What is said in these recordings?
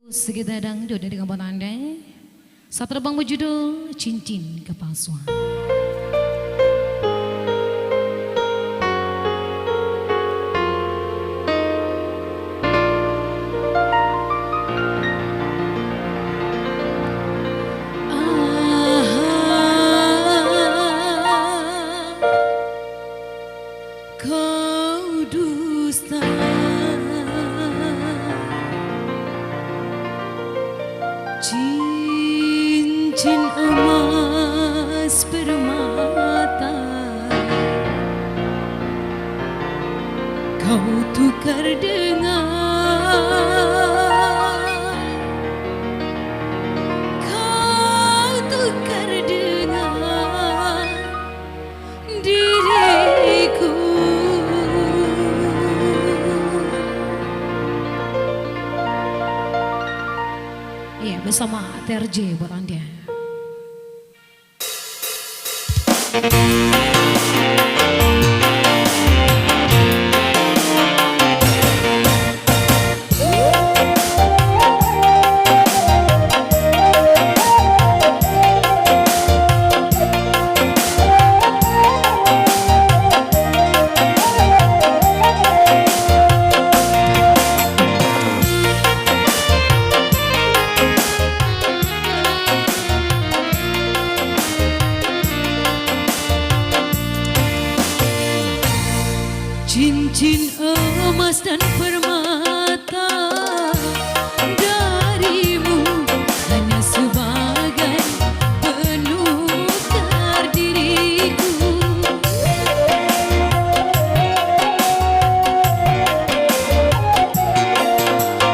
Sekitar dangdut dari kampung Anda. Satu terbang berjudul Cincin Kepalsuan. Kau dusta, cincin emas permata kau tukar dengan, kau tukar dengan diriku. Iya, bersama TRJ buat Anda. Cincin emas dan permata darimu hanya sebagai penukar diriku.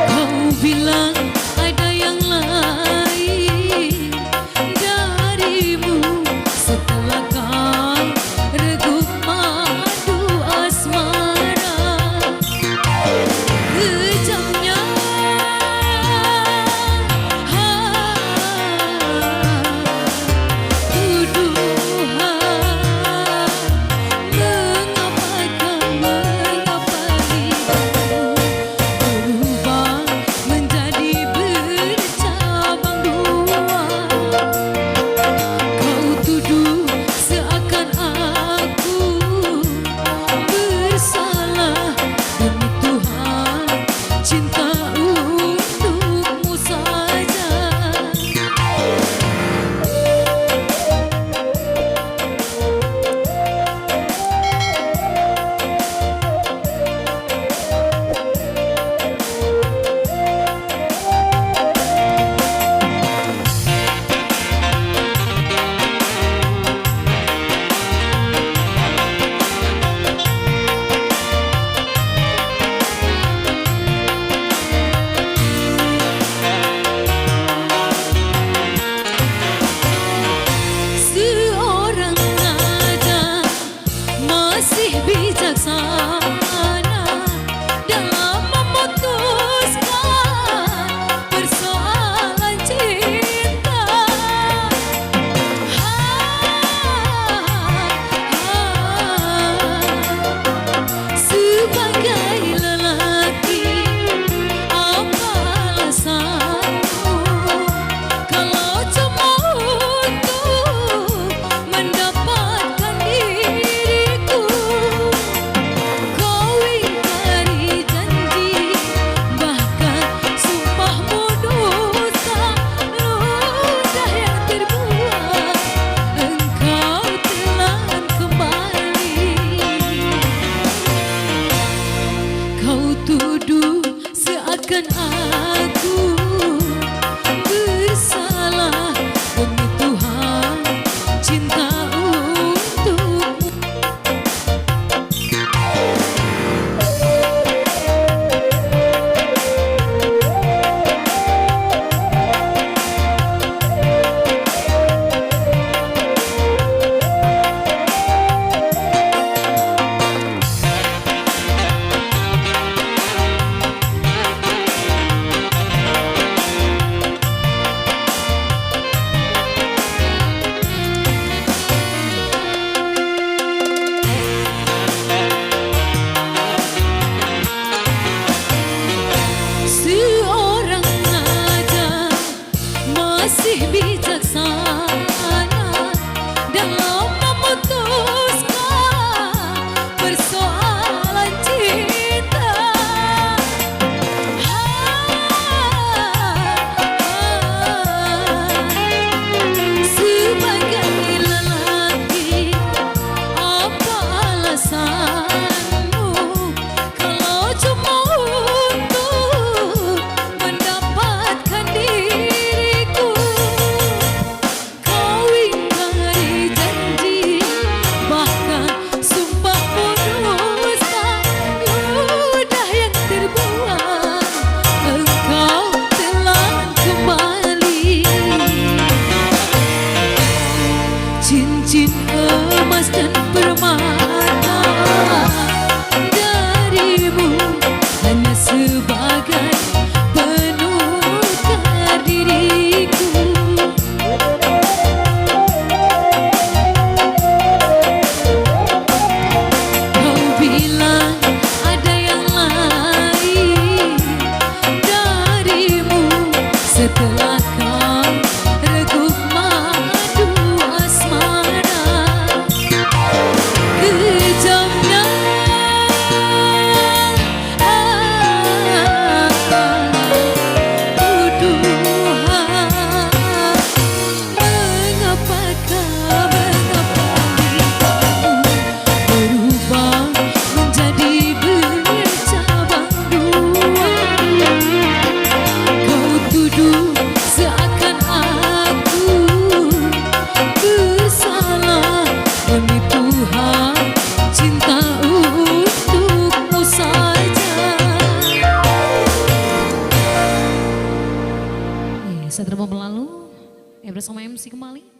Kau bilang ada yang lain darimu setelah kau regup madu asmara. Kejamnya tuduhan, mengapa hidupku berubah menjadi bercabang dua. Kau tuduh seakan aku bersalah, demi Tuhan cinta untukmu saja. Seorang raja masih bijaksana dalam memutuskan persoalan cinta. Sebagai lelaki, apa alasanmu kalau cuma untuk mendapatkan diriku? Kau ingkari janji, bahkan sumpahmu dusta, ludah yang terbuat engkau telan kembali. Kau tuduh seakan aku bersalah, demi Tuhan cinta untukmu. setelah berlalu, bersama MC kembali.